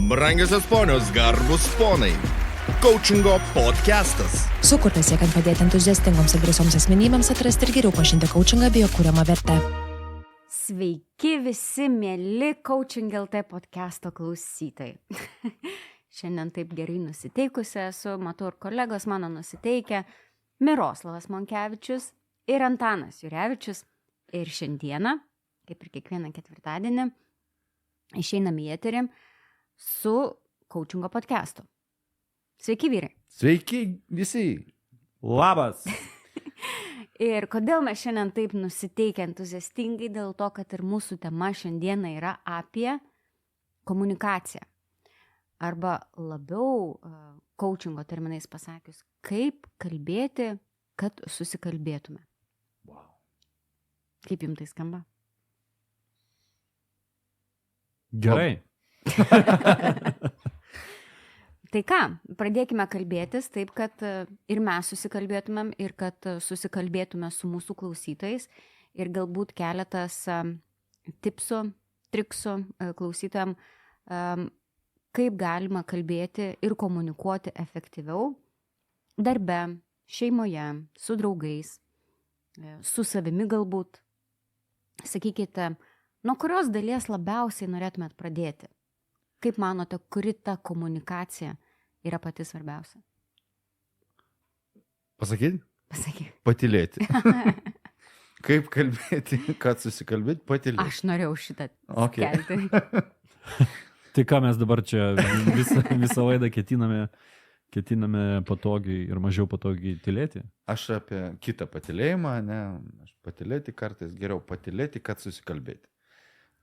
Brangiosios ponios, garbus ponai. Coachingo podcastas. Sukurtas siekiant padėti entuziastingoms ir drąsioms asmenybėms atrasti ir geriau pažinti coachingą bei jo kuriamą vertę. Sveiki visi mėly Coaching LT podcasto klausytojai. Šiandien taip gerai nusiteikusi esu, matau ir kolegos mano nusiteikę, Miroslavas Monkevičius ir Antanas Jurevičius. Ir šiandieną, kaip ir kiekvieną ketvirtadienį, išeinam į eterį su coachingo podcastu. Sveiki, vyrai. Sveiki visi. Labas. Ir kodėl mes šiandien taip nusiteikę entuziastingai, dėl to, kad ir mūsų tema šiandieną yra apie komunikaciją. Arba labiau coachingo terminais pasakius, kaip kalbėti, kad susikalbėtume. Wow. Kaip jums tai skamba? Gerai. Tai ką, pradėkime kalbėtis taip, kad ir mes susikalbėtumėm, ir kad susikalbėtume su mūsų klausytojais. Ir galbūt keletas tipsų, triksų klausytojam, kaip galima kalbėti ir komunikuoti efektyviau darbe, šeimoje, su draugais, su savimi galbūt. Sakykite, nuo kurios dalies labiausiai norėtumėt pradėti? Kaip manote, kuri ta komunikacija yra pati svarbiausia? Pasakyti? Pasakyk. Patylėti. Kaip kalbėti, kad susikalbėti, patylėti. Aš norėjau šitą kelti. Tai ką mes dabar čia visą laidą ketiname patogiai ir mažiau patogiai tylėti? Aš apie kitą patylėjimą, ne, aš patylėti kartais geriau patylėti, kad susikalbėti.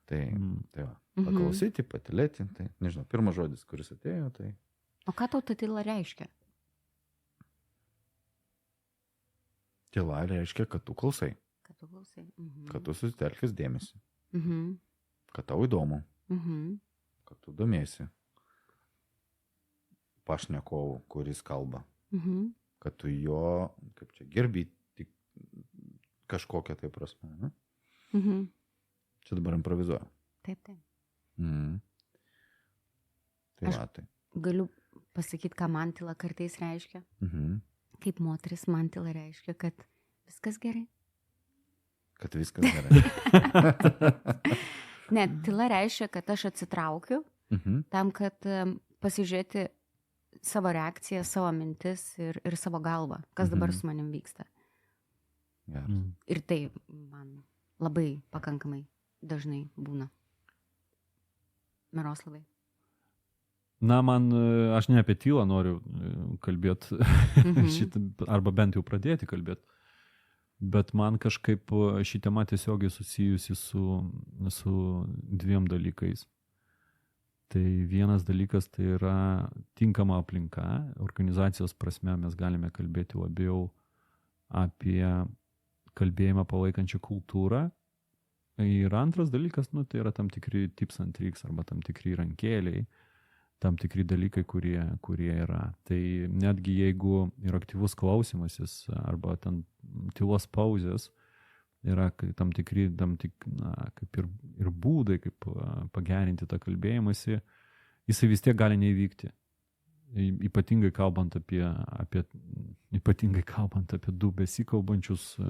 Tai va, paklausyti, patylėti, tai nežinau, pirmas žodis, kuris atėjo, tai... O ką tau ta tyla reiškia? Tyla reiškia, kad tu klausai. Kad tu klausai. Kad tu susitelkęs dėmesį. Kad tau įdomu. Kad tu domėsi pašnekovu, kuris kalba. Kad tu jo, kaip čia, gerbi tik kažkokią tai prasme. Ne? Čia dabar improvizuoju. Taip. Tai va, tai. Galiu pasakyti, ką man tyla kartais reiškia. Kaip moteris man tyla reiškia, kad viskas gerai. Kad viskas gerai. Ne, tyla reiškia, kad aš atsitraukiu tam, kad pasižiūrėti savo reakciją, savo mintis ir savo galvą, kas dabar su manim vyksta. Ir tai man labai pakankamai dažnai būna. Miroslavai. Na, aš ne apie tylą noriu kalbėti, arba bent jau pradėti kalbėti, bet man kažkaip ši tema tiesiogiai susijusi su dviem dalykais. Tai vienas dalykas tai yra tinkama aplinka, organizacijos prasme mes galime kalbėti labiau apie kalbėjimą palaikančią kultūrą. Ir antras dalykas, tai yra tam tikri tips and tricks arba tam tikri rankėliai, tam tikri dalykai, kurie yra. Tai netgi jeigu yra aktyvus klausimasis arba ten tylos pauzės, yra tam tikri kaip ir būdai, kaip pagerinti tą kalbėjimąsi, jisai vis tiek gali neįvykti. Ypatingai kalbant apie du besikalbančius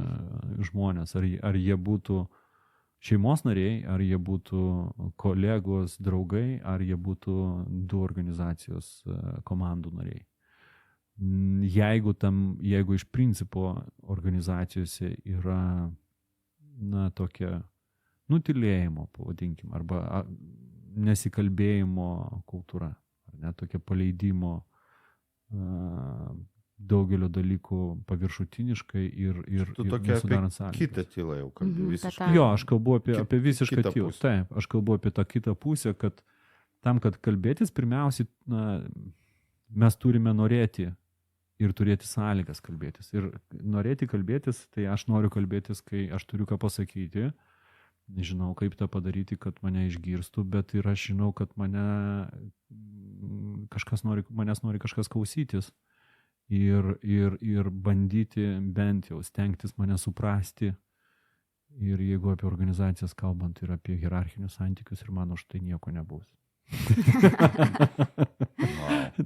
žmonės, ar jie būtų šeimos nariai, ar jie būtų kolegos, draugai, ar jie būtų du organizacijos komandų nariai. Jeigu iš principo organizacijose yra tokia nutylėjimo, pavadinkim, arba nesikalbėjimo kultūra, ar ne, tokia paleidimo daugelio dalykų paviršutiniškai ir tu tokia nesudarant apie sąlygas. kitą tylą jau kalbi visiškai. Jo, aš kalbu apie visišką tylą. pusę. Taip, aš kalbu apie tą kitą pusę, kad tam, kad kalbėtis, pirmiausiai mes turime norėti ir turėti sąlygas kalbėtis. Ir norėti kalbėtis, tai aš noriu kalbėtis, kai aš turiu ką pasakyti, nežinau, kaip tą padaryti, kad mane išgirstų, bet ir aš žinau, kad manęs nori kažkas klausytis. Ir bandyti bent jau stengtis mane suprasti. Ir jeigu apie organizacijas kalbant ir apie hierarchinius santykius, ir man už tai nieko nebus.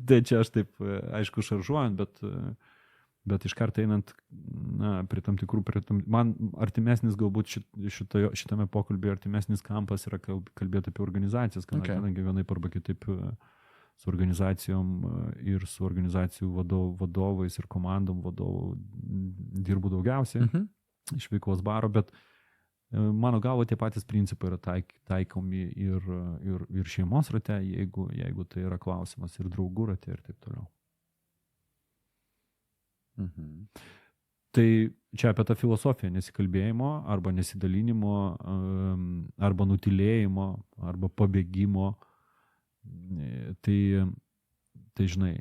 Tai čia aš taip, aišku, šaržuojant, bet iš karto einant, prie tam tikrų, man artimesnis galbūt šitame pokalbėje artimesnis kampas yra kalbėti apie organizacijas, kadangi vienaip arba kitaip su organizacijom ir su organizacijų vadovais ir komandom vadovų dirbu daugiausiai iš veiklos baro, bet mano galvo tie patys principai yra taikomi ir šeimos rate, jeigu tai yra klausimas, ir draugų rate ir taip toliau. Tai čia apie tą filosofiją nesikalbėjimo arba nesidalinimo arba nutilėjimo arba pabėgimo. Tai žinai,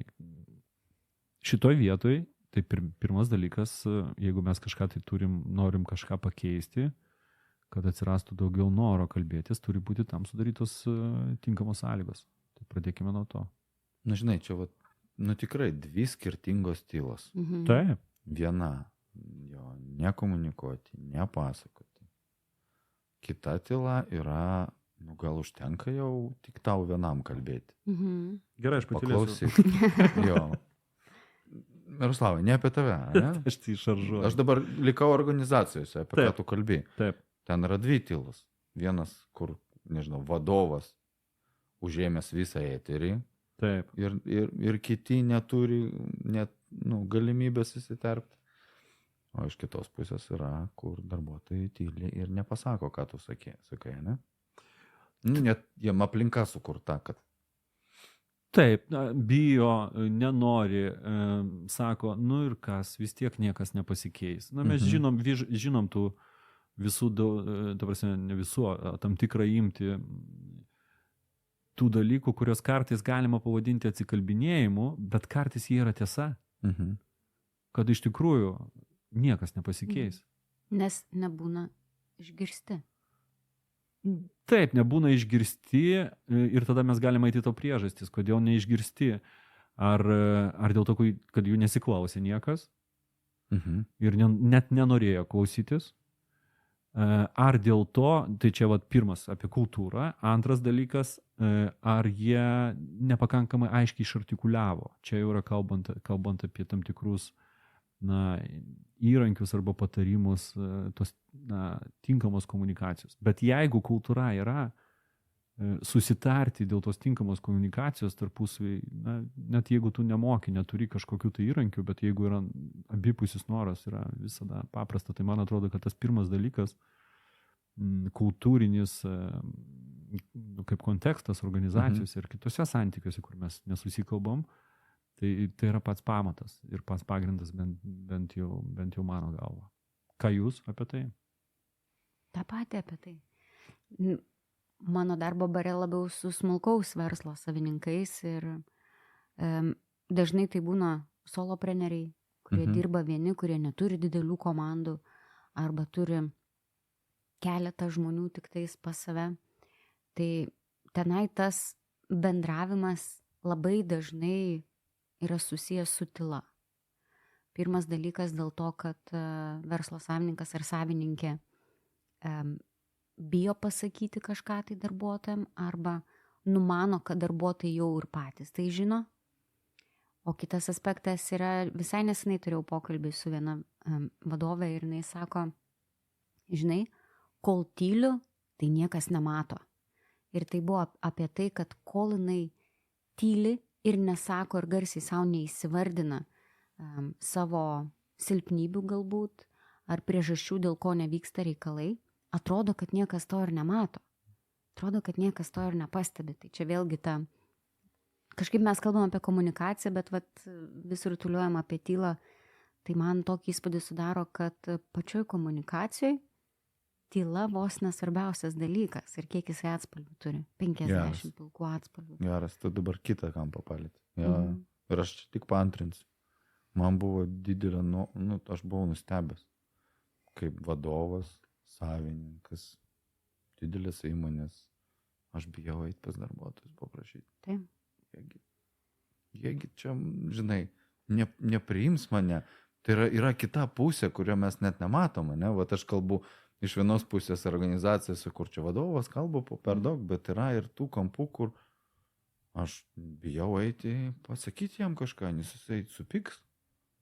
šitoj vietoj, tai pirmas dalykas, jeigu mes kažką tai norim kažką pakeisti, kad atsirastų daugiau noro kalbėtis, turi būti tam sudarytos tinkamos sąlygos. Tai pradėkime nuo to. Na, žinai, čia tikrai dvi skirtingos tylos. Taip. Viena, nekomunikuoti, nepasakoti. Kita tyla yra, gal užtenka jau tik tau vienam kalbėti. Gerai, aš patylėsiu. Paklausyk. Jo. Miroslavai, ne apie tave, ne? Aš tai šaržuoju. Aš dabar likau organizacijose, apie ką tu kalbi. Taip. Ten yra dvi tylos. Vienas, kur, nežinau, vadovas užėmęs visą eterį. Taip. Ir kiti neturi net galimybės įsiterpti. O iš kitos pusės yra, kur darbuotojai tyli ir nepasako, ką tu sakai, ne? Net jiem aplinka sukurta, kad... Taip, bijo, nenori, sako, ir kas, vis tiek niekas nepasikeis. Mes žinom tų visų, ta prasme, ne visų, tam tikrą imti tų dalykų, kurios kartais galima pavadinti atsikalbinėjimu, bet kartais jie yra tiesa, kad iš tikrųjų niekas nepasikeis. Nes nebūna išgirsti. Taip, nebūna išgirsti ir tada mes galime eiti to priežastis, kodėl neišgirsti. Ar dėl to, kad jų nesiklausė niekas ir net nenorėjo klausytis. Ar dėl to, tai čia pirmas apie kultūrą, antras dalykas, ar jie nepakankamai aiškiai išartikuliavo. Čia jau yra kalbant apie tam tikrus įrankius arba patarimus tos tinkamos komunikacijos. Bet jeigu kultūra yra susitarti dėl tos tinkamos komunikacijos tarpusavy, net jeigu tu nemoki, neturi kažkokių tai įrankių, bet jeigu yra abipusis noras, yra visada paprasta, tai man atrodo, kad tas pirmas dalykas, kultūrinis kaip kontekstas organizacijose ir kitose santykiuose, kur mes nesusikalbam, tai yra pats pamatas ir pats pagrindas bent jau mano galva. Ką jūs apie tai? Ta pati apie tai. Mano darbo bare labiau su smulkaus verslo savininkais ir dažnai tai būna solopreneriai, kurie dirba vieni, kurie neturi didelių komandų arba turi keletą žmonių tik tais pas save. Tai tenai tas bendravimas labai dažnai yra susijęs su tyla. Pirmas dalykas dėl to, kad verslo savininkas ar savininkė bijo pasakyti kažką tai darbuotojam arba numano, kad darbuotojai jau ir patys tai žino. O kitas aspektas yra, visai nesenai turėjau pokalbį su viena vadovė ir jinai sako, žinai, kol tyliu, tai niekas nemato. Ir tai buvo apie tai, kad kol jinai tyli ir nesako ir garsiai savo neįsivardina savo silpnybių galbūt ar priežasčių, dėl ko nevyksta reikalai, atrodo, kad niekas to ir nemato. Atrodo, kad niekas to ir nepastebi. Tai čia vėlgi kažkaip mes kalbam apie komunikaciją, bet vis rutuliuojam apie tylą. Tai man tokį įspūdį sudaro, kad pačioj komunikacijoj tyla vos nesvarbiausias dalykas ir kiek jisai atspalvių turi. 50 pilkų atspalvių. Geras, tu dabar kitą kampą palėti. Ir aš tik paantrinsiu. Man buvo didelė, aš buvau nustebęs, kaip vadovas, savininkas, didelės įmonės, aš bijau eiti pas darbuotojus paprašyti. Taip. Jiegi čia, žinai, nepriims mane. Tai yra kita pusė, kurio mes net nematom, ne? Aš kalbu iš vienos pusės organizacijose, kur čia vadovas kalba per daug, bet yra ir tų kampų, kur aš bijau eiti, pasakyti jam kažką, nes jisai supyks,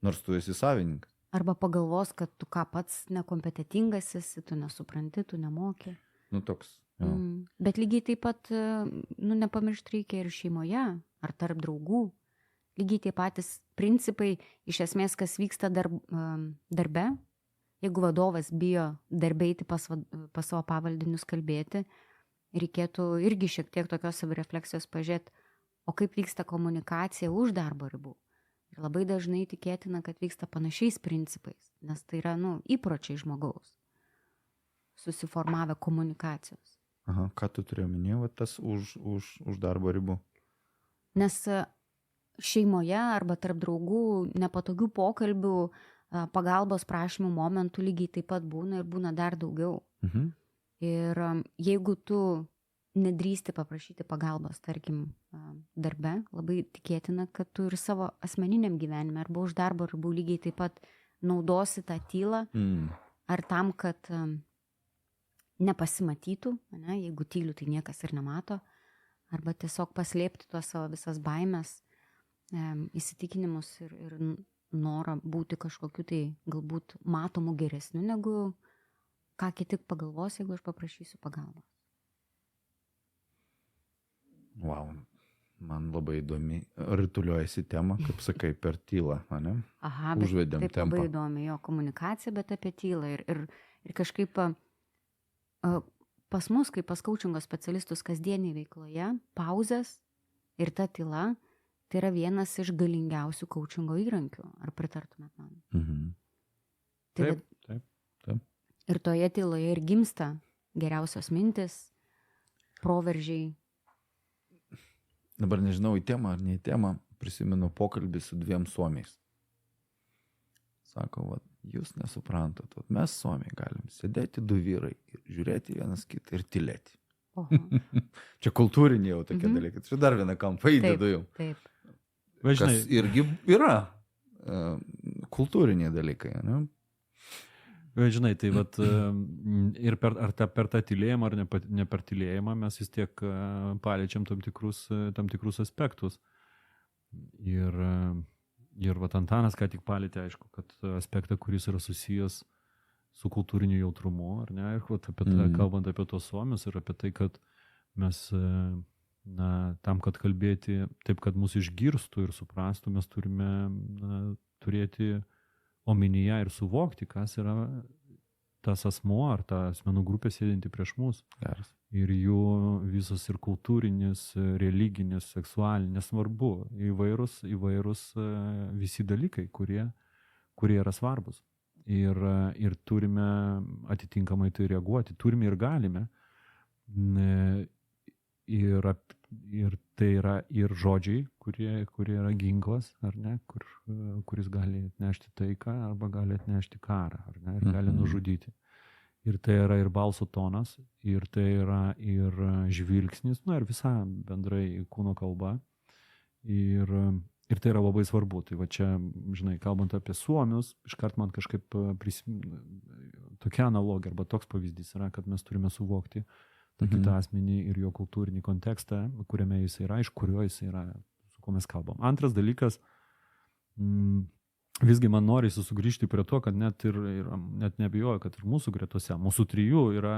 nors tu esi savininkas. Arba pagalvos, kad tu ką pats nekompetitingas esi, tu nesupranti, tu nemoki. Nu toks. Jo. Bet lygiai taip pat, nepamiršti reikia ir šeimoje, ar tarp draugų. Lygiai tie patys principai, iš esmės, kas vyksta darbe. Jeigu vadovas bijo darbe eiti pas savo pavaldinius kalbėti, reikėtų irgi šiek tiek tokios savirefleksijos pažiūrėti, o kaip vyksta komunikacija už darbo ribų. Ir labai dažnai tikėtina, kad vyksta panašiais principais, nes tai yra, įpročiai žmogaus, susiformavę komunikacijos. Aha, ką tu turėjai minėti, tas už darbo ribų? Nes šeimoje arba tarp draugų nepatogių pokalbių, pagalbos prašymų momentų lygiai taip pat būna ir būna dar daugiau. Ir jeigu tu nedrįsti paprašyti pagalbos, tarkim, darbe, labai tikėtina, kad tu ir savo asmeniniam gyvenime arba už darbo ribų lygiai taip pat naudosi tą tylą, ar tam, kad nepasimatytų, jeigu tyliu, tai niekas ir nemato, arba tiesiog paslėpti tuos savo visas baimės, įsitikinimus ir norą būti kažkokiu tai galbūt matomu geresniu, negu ką kiti pagalvos, jeigu aš paprašysiu pagalbos. Wow, man labai įdomi, rituliuojasi tema, kaip sakai, per tylą, ne? Aha, užvedėm taip tempą. Labai įdomi jo komunikacija, bet apie tylą. Ir kažkaip pas mus, kaip pas koučingo specialistus kasdieniai veikloje, pauzės ir ta tyla, tai yra vienas iš galingiausių koučingo įrankių. Ar pritartumėt man? Taip. Ir toje tyloje ir gimsta geriausios mintis, proveržiai. Dabar nežinau, į temą ar ne į temą, prisimenu pokalbį su 2 suomiais. Sako, jūs nesuprantat, mes suomiai galim sėdėti 2 vyrai ir žiūrėti vienas kitą ir tylėti. Čia kultūriniai jau tokie dalykai. Čia dar vieną kampą įdedu jau. Taip. Kas irgi yra kultūriniai dalykai, ne? Žinai, tai ir per tą tylėjimą ar ne per tylėjimą mes vis tiek paliečiam tam tikrus aspektus. Ir Antanas ką tik palietė, aišku, kad aspektą, kuris yra susijęs su kultūriniu jautrumu, ar ne? Ir kalbant apie tos suomius ir apie tai, kad mes, tam, kad kalbėti taip, kad mus išgirstų ir suprastų, mes turime turėti omenyje ir suvokti, kas yra tas asmuo ar ta asmenų grupė sėdinti prieš mus. Geras. Ir jų visas ir kultūrinis, religinis, seksualinis, nesvarbu, įvairūs visi dalykai, kurie yra svarbus. Ir turime atitinkamai tai reaguoti, turime ir galime. Ir tai yra ir žodžiai, kurie yra ginklas, ar ne, kuris gali atnešti taiką arba gali atnešti karą, ar ne, ir gali nužudyti. Ir tai yra ir balso tonas, ir tai yra ir žvilgsnis, ir visa bendrai kūno kalba. Ir tai yra labai svarbu. Tai va čia, žinai, kalbant apie suomius, iškart man kažkaip tokia analogija arba toks pavyzdys yra, kad mes turime suvokti tą kitą asmenį ir jo kultūrinį kontekstą, kuriame jis yra, iš kurio jis yra, su kuo mes kalbam. Antras dalykas, visgi man norisi sugrįžti prie to, kad net neabejoju, kad ir mūsų gretose, mūsų 3 yra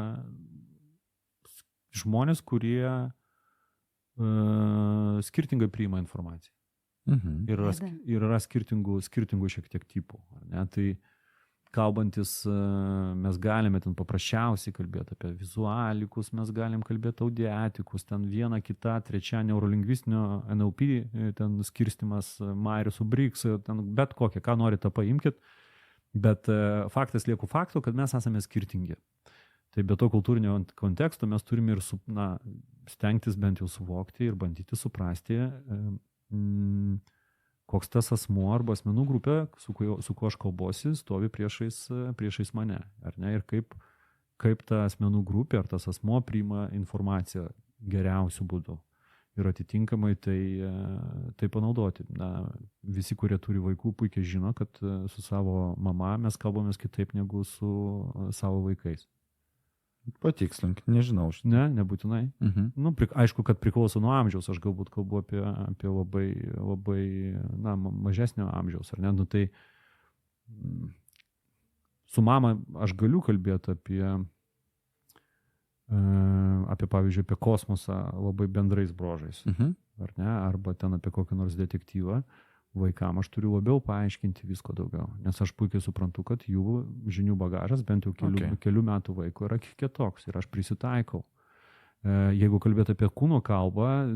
žmonės, kurie skirtingai priima informaciją. Ir yra skirtingų šiek tiek tipų. Ne? Tai kalbantis, mes galime ten paprasčiausiai kalbėti apie vizualikus, mes galim kalbėti audiatikus, ten 1, 2, 3 neurolingvistinio NLP, ten skirstimas Myers Briggs, ten bet kokią, ką norite paimkit, bet faktas lieku faktu, kad mes esame skirtingi. Tai be to kultūrinio konteksto mes turime ir stengtis bent jau suvokti ir bandyti suprasti, koks tas asmuo arba asmenų grupė, su kuo aš kalbuosi, stovi priešais mane. Ar ne? Ir kaip ta asmenų grupė ar tas asmuo priima informaciją geriausiu būdu. Ir atitinkamai tai panaudoti. Visi, kurie turi vaikų, puikiai žino, kad su savo mama mes kalbamės kitaip negu su savo vaikais. Patikslink, nežinau. Ne, nebūtinai. Mhm. Nu, aišku, kad priklauso nuo amžiaus, aš galbūt kalbu apie labai, labai, na, mažesnio amžiaus, ar ne? Nu, tai su mama aš galiu kalbėti apie, pavyzdžiui, apie kosmosą labai bendrais brožais, ar ne? Arba ten apie kokį nors detektyvą. Vaikam aš turiu labiau paaiškinti visko daugiau, nes aš puikiai suprantu, kad jų žinių bagažas bent jau kelių metų vaiko yra kitoks ir aš prisitaikau. Jeigu kalbėti apie kūno kalbą,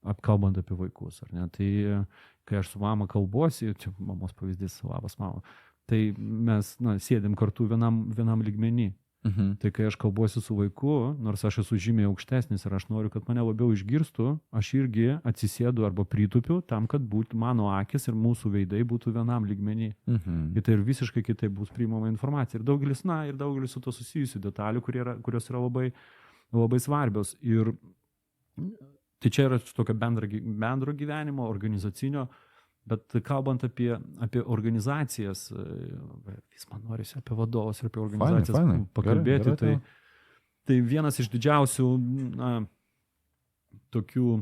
apkalbant apie vaikus, ar ne, tai kai aš su mama kalbuosi, čia mamos pavyzdys, labas mama, tai mes sėdėm kartu vienam lygmenį. Tai kai aš kalbuosi su vaiku, nors aš esu žymiai aukštesnis ir aš noriu, kad mane labiau išgirstų, aš irgi atsisėdu arba pritupiu tam, kad mano akis ir mūsų veidai būtų vienam lygmenį. Ir tai ir visiškai kitaip bus priimama informacija. Ir daugelis su to susijusių detalių, kurios yra labai, labai svarbios. Ir tai čia yra tokio bendro gyvenimo, organizacinio. Bet kalbant apie organizacijas, vis man norisi apie vadovus ir apie organizacijas pakalbėti, tai vienas iš didžiausių tokių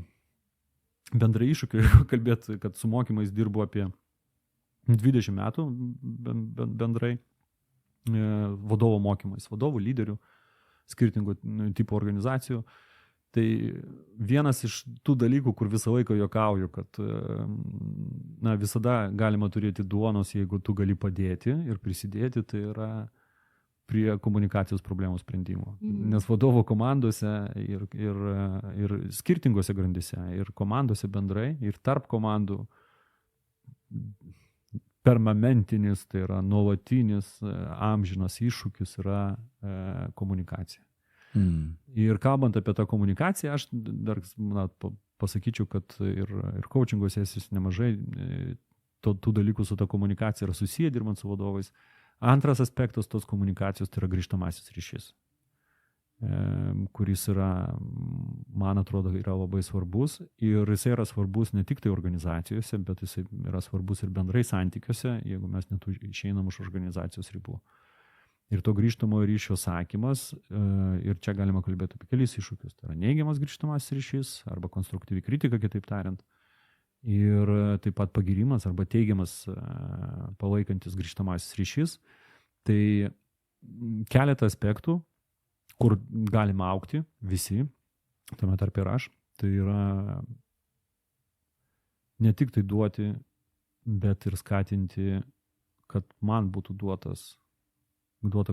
bendrai iššūkių, kalbėti, kad su mokymais dirbu apie 20 metų bendrai vadovo mokymais, vadovų, lyderių, skirtingų tipų organizacijų. Tai vienas iš tų dalykų, kur visą laiką juokauju, kad visada galima turėti duonos, jeigu tu gali padėti ir prisidėti, tai yra prie komunikacijos problemų sprendimo. Nes vadovo komandose ir skirtingose grandyse, ir komandose bendrai, ir tarp komandų permanentinis, tai yra nuolatinis, amžinas iššūkis yra komunikacija. Ir kalbant apie tą komunikaciją, aš dar pasakyčiau, kad ir coachingo sesijos nemažai tų dalykų su ta komunikacija yra susiję, dirbant su vadovais. Antras aspektas tos komunikacijos tai yra grįžtamasis ryšys, kuris yra, man atrodo, yra labai svarbus. Ir jisai yra svarbus ne tik tai organizacijose, bet jisai yra svarbus ir bendrai santykiuose, jeigu mes net išeinam už organizacijos ribų. Ir to grįžtamojo ryšio sakymas, ir čia galima kalbėti apie kelis iššūkius. Tai yra neigiamas grįžtamasis ryšys arba konstruktyvi kritika, kitaip tariant. Ir taip pat pagirimas arba teigiamas palaikantis grįžtamasis ryšys. Tai keletą aspektų, kur galima augti visi, tame tarp ir aš, tai yra ne tik tai duoti, bet ir skatinti, kad man būtų duota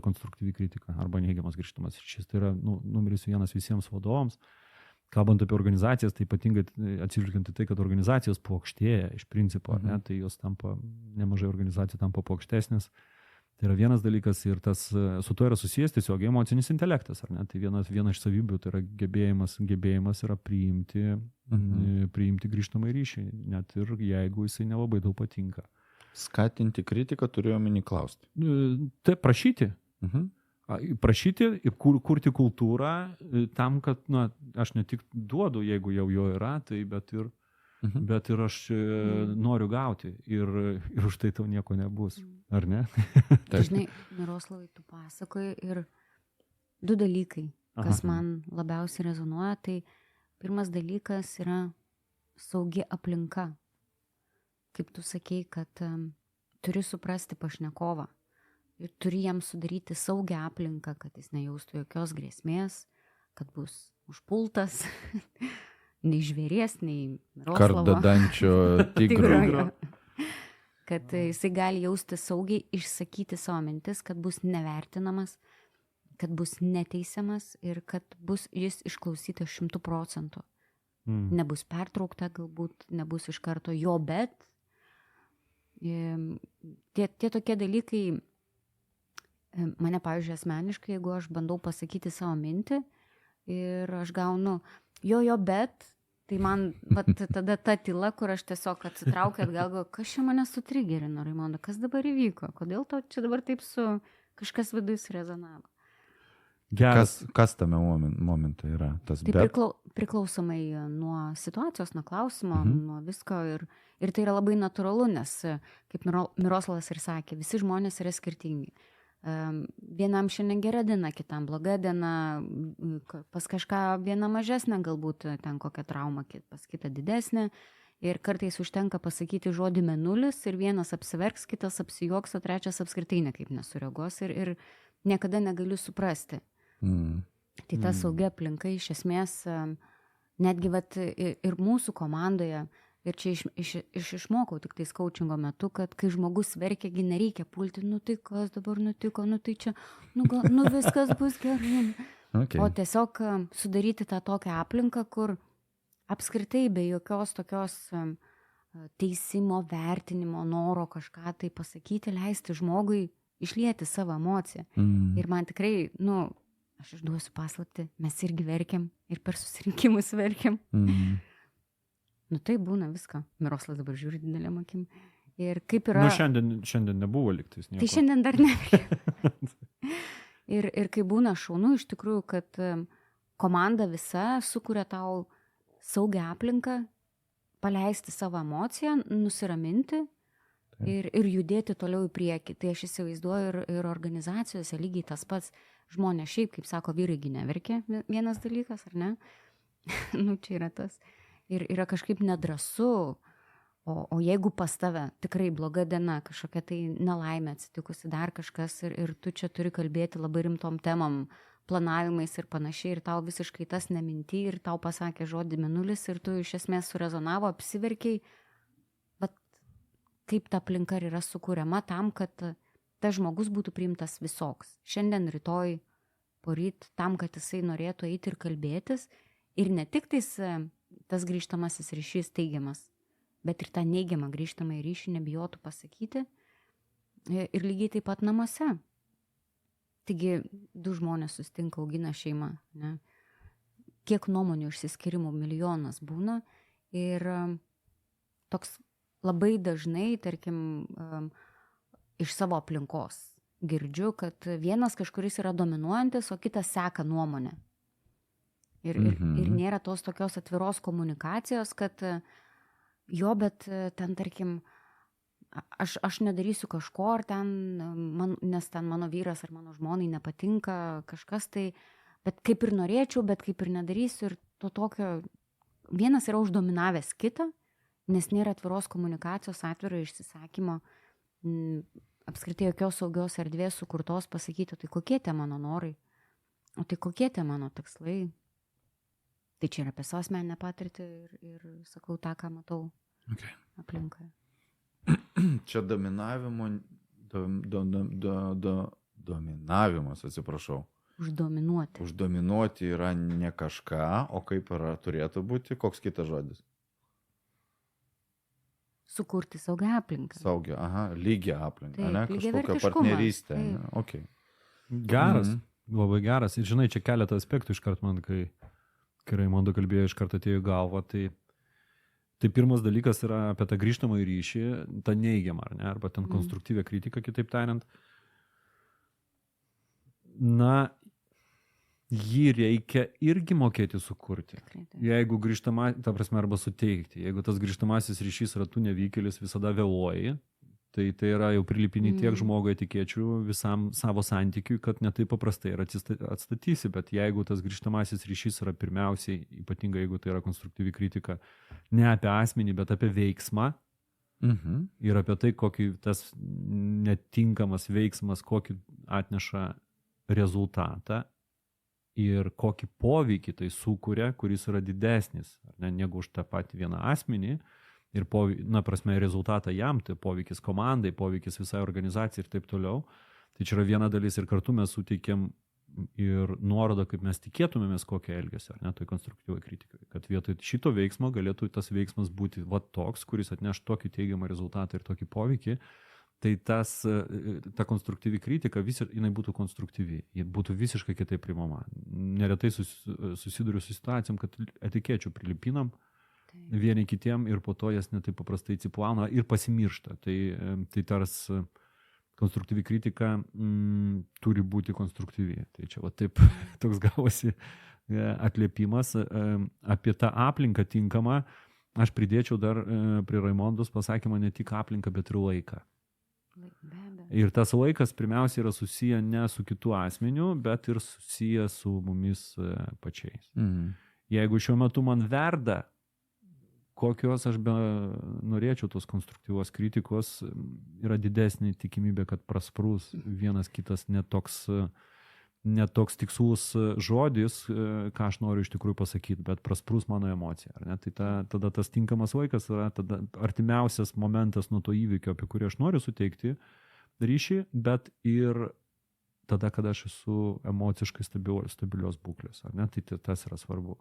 konstruktyvi kritika arba neigiamas grįžtamas ryšys. Tai yra numeris 1 visiems vadovams. Kalbant apie organizacijas, tai ypatingai atsižvelgiant į tai, kad organizacijos plokštėja iš principo, ar ne, tai jos nemažai organizacijų tampa plokštesnės. Tai yra vienas dalykas ir su to yra susijęs tiesiog emocinis intelektas, ar ne? Tai viena iš savybių, tai yra gebėjimas yra priimti grįžtamą ryšį, net ir jeigu jisai nelabai daug patinka. Skatinti kritiką turėjo omeny klausti. Tai prašyti. Prašyti ir kurti kultūrą tam, kad aš ne tik duodu, jeigu jau jo yra, tai bet ir aš noriu gauti ir už tai tau nieko nebus. Ar ne? Dažnai, Miroslavai, tu pasakoji ir 2 dalykai, kas man labiausiai rezonuoja, tai pirmas dalykas yra saugi aplinka. Kaip tu sakei, kad turi suprasti pašnekovą ir turi jam sudaryti saugią aplinką, kad jis nejaustų jokios grėsmės, kad bus užpultas, nei žvėries, nei Miroslavo. Kardadančio tigro. Kad jisai gali jausti saugiai, išsakyti savo mintis, kad bus nevertinamas, kad bus neteisiamas ir kad bus jis išklausytas 100%. Nebus pertraukta, galbūt nebus iš karto jo, bet tie tokie dalykai mane, pavyzdžiui, asmeniškai, jeigu aš bandau pasakyti savo mintį ir aš gaunu jo, bet, tai man tada ta tyla, kur aš tiesiog atsitraukiu atgal, kas čia mane sutrigerino, Raimonda, kas dabar įvyko, kodėl to čia dabar taip kažkas viduje surezonavo. Kas tame momente yra? Tas tai priklausomai nuo situacijos, nuo klausimo, nuo visko ir tai yra labai natūralu, nes, kaip Miroslavas ir sakė, visi žmonės yra skirtingi. Vienam šiandien gera diena, kitam bloga diena, pas kažką viena mažesnė, galbūt ten kokia trauma, pas kitą didesnė. Ir kartais užtenka pasakyti žodį mėnulis ir vienas apsiverks, kitas apsijuoks, o trečias apskritai nekaip nesureagos ir niekada negaliu suprasti. Tai ta saugia aplinka iš esmės, netgi vat, ir mūsų komandoje, ir čia išmokau tik tais coachingo metu, kad kai žmogus verkiagi, nereikia pulti, nu tai kas dabar nutiko, nu tai čia, nu viskas bus gerai. Okay. O tiesiog sudaryti tą tokią aplinką, kur apskritai be jokios tokios teisimo, vertinimo, noro kažką tai pasakyti, leisti žmogui išlieti savo emociją. Ir man tikrai, aš išduosiu paslaptį, mes irgi verkiam ir per susirinkimus verkiam. Tai būna viską. Miroslas dabar žiūri didelėm akim. Ir kaip yra... Šiandien nebuvo liktais nieko. Tai šiandien dar neverkia. ir kai būna šaunu, iš tikrųjų, kad komanda visa sukuria tau saugią aplinką, paleisti savo emociją, nusiraminti ir judėti toliau į priekį. Tai aš įsivaizduoju ir organizacijose lygiai tas pats. Žmonės šiaip, kaip sako, vyraigi neverkia, vienas dalykas, ar ne? Čia yra tas. Ir yra kažkaip nedrąsu. O jeigu pas tave tikrai bloga diena, kažkokia tai nelaimė atsitikusi, dar kažkas, ir tu čia turi kalbėti labai rimtom temom, planavimais ir panašiai, ir tau visiškai tas neminti, ir tau pasakė žodį mėnulis, ir tu iš esmės surezonavo, apsiverkiai, bet kaip ta aplinka yra sukūriama tam, kad tas žmogus būtų priimtas visoks. Šiandien, rytoj, poryt, tam, kad jisai norėtų eiti ir kalbėtis, ir ne tik tas grįžtamasis ryšys teigiamas, bet ir tą neigiamą grįžtamą ryšį nebijotų pasakyti, ir lygiai taip pat namuose. Taigi, du žmonės susitinka, augina šeimą, ne? Kiek nuomonių išsiskyrimų milijonas būna, ir toks labai dažnai, tarkim, iš savo aplinkos girdžiu, kad vienas kažkuris yra dominuojantis, o kitas seka nuomonę. Ir nėra tos tokios atviros komunikacijos, kad bet ten, tarkim, aš nedarysiu kažko, ar ten, nes ten mano vyras ar mano žmonai nepatinka kažkas, tai, bet kaip ir norėčiau, bet kaip ir nedarysiu, ir to tokio, vienas yra uždominavęs kitą, nes nėra atviros komunikacijos, atviro išsisakymo, apskritai jokios saugios erdvės sukurtos pasakyti, tai kokie tie mano norai, o tai kokie tie mano tikslai. Tai čia yra apie savo asmeninę patirtį ir sakau tą, ką matau aplinkoje. Čia dominavimas, atsiprašau. Uždominuoti. Uždominuoti yra ne kažką, o kaip yra turėtų būti, koks kitas žodis? Sukurti saugią aplinką. Saugią, lygią aplinką, taip, ne? Kažkokią partnerystę. Okay. Geras, labai geras. Ir žinai, čia keletą aspektų iškart man, kai Raimonda kalbėjo, iškart atėjo į galvą, tai pirmas dalykas yra apie tą grįžtamą ryšį, tą neigiamą, ar ne, arba ten konstruktyvę kritiką, kitaip tariant. Jį reikia irgi mokėti sukurti. Jeigu ta prasme, arba suteikti. Jeigu tas grįžtamasis ryšys yra tu nevykėlis, visada vėluoji, tai yra jau prilipini tiek žmogui etikėčių visam savo santykiui, kad ne taip paprastai ir atstatysi, bet jeigu tas grįžtamasis ryšys yra pirmiausiai, ypatingai jeigu tai yra konstruktyvi kritika, ne apie asmenį, bet apie veiksmą, ir apie tai, kokį tas netinkamas veiksmas, kokį atneša rezultatą ir kokį poveikį tai sukuria, kuris yra didesnis, negu už tą patį vieną asmenį, ir prasme, rezultatą jam, tai poveikis komandai, poveikis visai organizacijai ir taip toliau. Tai čia yra viena dalis, ir kartu mes suteikiam ir nuorodą, kaip mes tikėtumėmės kokią elgesį, ar ne, tai konstruktyviai kritikai. Kad vietoj šito veiksmo galėtų tas veiksmas būti toks, kuris atneš tokį teigiamą rezultatą ir tokį poveikį, tai ta konstruktyvi kritika, jinai būtų konstruktyvi, ji būtų visiškai kitaip priimama. Neretai susiduriu su situacijom, kad etikėčių prilipinam vieni kitiem ir po to jas netaip paprastai atsiplauna ir pasimiršta. Tai tars konstruktyvi kritika turi būti konstruktyvi. Tai čia taip toks gavosi atliepimas apie tą aplinką tinkamą. Aš pridėčiau dar prie Raimondos pasakymą ne tik aplinką, bet ir laiką. Ir tas laikas pirmiausia yra susiję ne su kitu asmeniu, bet ir susiję su mumis pačiais. Jeigu šiuo metu man verda, kokios aš be norėčiau tos konstruktyvos kritikos, yra didesnė tikimybė, kad prasprūs vienas kitas netoks tikslus žodis, ką aš noriu iš tikrųjų pasakyti, bet prasprūs mano emocija. Ar ne? Tai tada tas tinkamas laikas yra tada artimiausias momentas nuo to įvykio, apie kurį aš noriu suteikti ryšį, bet ir tada, kada aš esu emociškai stabilios būklės. Ar ne? Tai tas yra svarbu.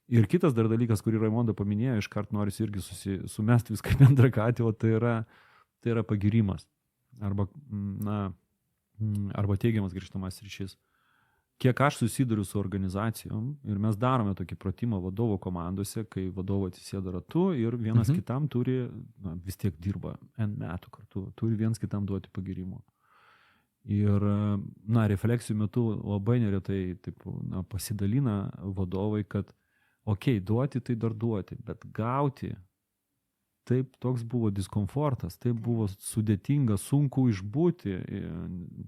Ir kitas dar dalykas, kurį Raimonda paminėjo, iškart norisi irgi sumesti viską bendrą katį, o tai yra pagyrimas. Arba teigiamas grįžtamas ryšys. Kiek aš susiduriu su organizacijom ir mes darome tokį pratimą vadovo komandose, kai vadovo atsisėda ratu ir vienas kitam turi, vis tiek dirba N metų kartu, turi vienas kitam duoti pagyrimo. Ir, refleksijų metu labai neretai pasidalina vadovai, kad duoti tai dar duoti, bet gauti, taip toks buvo diskomfortas, taip buvo sudėtinga, sunku išbūti,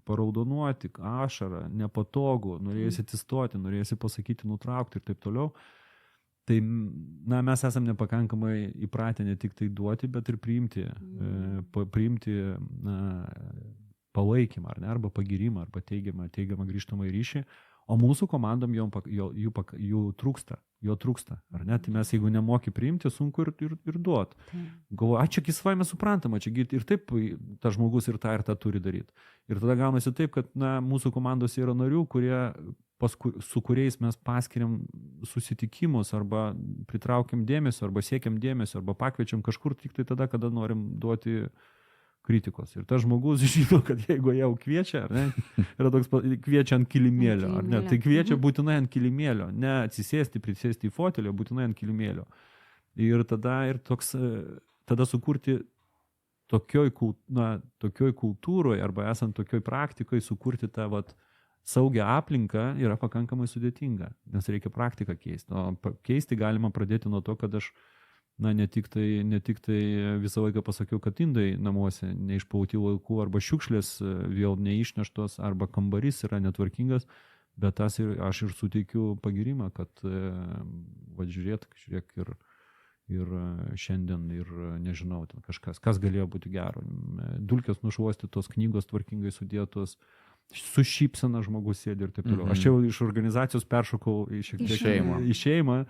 paraudonuoti, ašarą, nepatogu, norėjusi atsistoti, norėjusi pasakyti, nutraukti ir taip toliau. Tai, mes esam nepakankamai įpratę ne tik tai duoti, bet ir priimti palaikymą, ar ne, arba pagyrimą, arba teigiamą grįžtamą ryšį. O mūsų komandom jų trūksta, ar ne? Tai mes, jeigu nemoki priimti, sunku ir duoti. Galvoju, čia savaime suprantama, ir taip tas žmogus ir tą turi daryti. Ir tada gaunasi taip, kad mūsų komandos yra narių, su kuriais mes paskiriam susitikimus, arba pritraukiam dėmesio, arba siekiam dėmesio, arba pakviečiam kažkur tik tai tada, kada norim duoti kritikos. Ir tas žmogus žino, kad jeigu jau kviečia, ar ne, yra toks kviečia ant kilimėlio, ar ne, tai kviečia būtinai ant kilimėlio, ne atsisėsti, prisėsti į fotelį, būtinai ant kilimėlio. Ir tada sukurti tokioj kultūroje, arba esant tokioj praktikoje, sukurti tą saugią aplinką yra pakankamai sudėtinga, nes reikia praktiką keisti. O keisti galima pradėti nuo to, kad aš ne tik tai visą laiką pasakiau, kad indai namuose neišplauti laikų, arba šiukšlės vėl neišneštos, arba kambarys yra netvarkingas, bet aš ir suteikiu pagyrimą, kad žiūrėk ir šiandien, ir nežinau, ten kažkas, kas galėjo būti gero. Dulkės nušuostytos, knygos tvarkingai sudėtos, su šypsena žmogus sėdi ir taip toliau. Aš čia iš organizacijos peršokau į šeimą,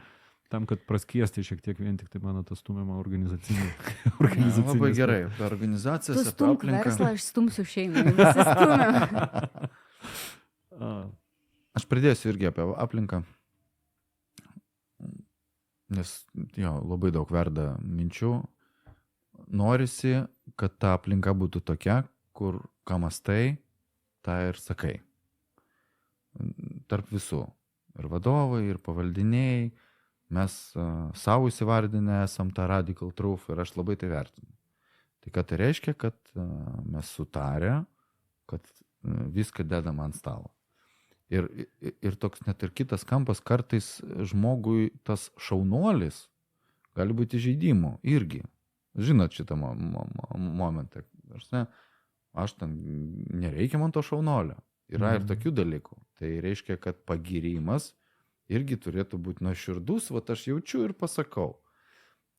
tam, kad praskiesti šiek tiek vien tik tai mano tas stumiamą organizacinį. Labai gerai, apie organizacijas, apie aplinką. Tu stumk verslą, aš stumsiu šeimą. Visi stumia. Aš pridėsiu irgi apie aplinką, nes labai daug verda minčių. Norisi, kad ta aplinka būtų tokia, kur ką mąstai, tą ir sakai. Tarp visų. Ir vadovai, ir pavaldiniai. Mes savo įsivardinę esam tą radical truth ir aš labai tai vertinu. Tai ką tai reiškia, kad mes sutarę, kad viską dedam ant stalo. Ir toks net ir kitas kampas, kartais žmogui tas šaunuolis gali būti žaidimų irgi. Žinot šitą momentą. Aš ten nereikia man to šaunolio. Yra ir tokių dalykų. Tai reiškia, kad pagyrimas irgi turėtų būti nuoširdus, aš jaučiu ir pasakau.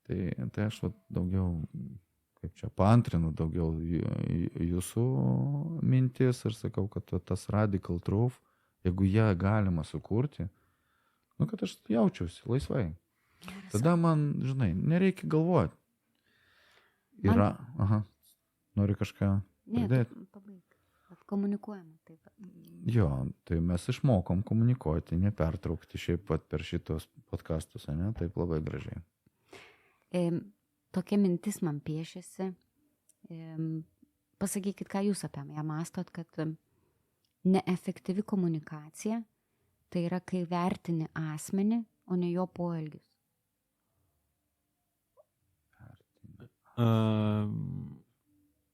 Tai aš daugiau, paantrinu daugiau jūsų mintis ir sakau, kad tas radical truth, jeigu ją galima sukurti, kad aš jaučiausi laisvai. Tada man, nereikia galvoti. Nori kažką pridėti? Ne, komunikuojama taip. Jo, tai mes išmokom komunikuoti, nepertraukti šiaip pat per šitos podcastus, ne? Taip labai gražiai. Tokia mintis man piešėsi. Pasakykit, ką jūs apie ją mąstot, kad neefektyvi komunikacija tai yra, kai vertini asmenį, o ne jo poelgius.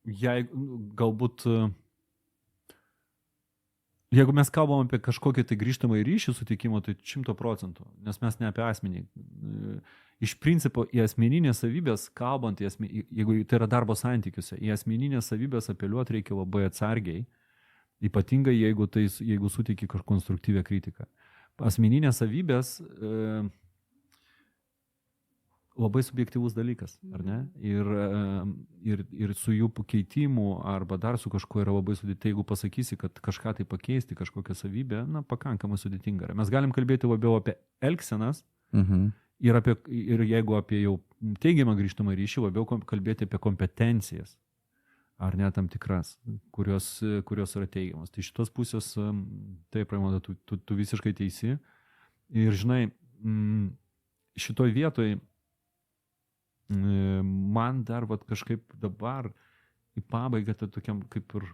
Jei galbūt jeigu mes kalbam apie kažkokį tai grįžtamą ryšį sutikimo, tai 100%, nes mes ne apie asmenį. Iš principo į asmeninės savybės, kalbant, jeigu tai yra darbo santykiuose, į asmeninės savybės apeliuoti reikia labai atsargiai, ypatingai jeigu suteiki konstruktyvę kritiką. Asmeninės savybės labai subjektyvus dalykas, ar ne? Ir su jų keitimu arba dar su kažkuo yra labai sudėtinga. Jeigu pasakysi, kad kažką tai pakeisti, kažkokią savybę, pakankamai sudėtinga. Mes galim kalbėti labiau apie elgsenas ir jeigu apie jau teigiamą grįžtamą ryšį, labiau kalbėti apie kompetencijas, ar ne tam tikras, kurios yra teigiamas. Tai šitos pusės, taip, Raimonda, tu visiškai teisi. Ir žinai, šitoj vietoj man dar kažkaip dabar į pabaigą, tai tokiam kaip ir,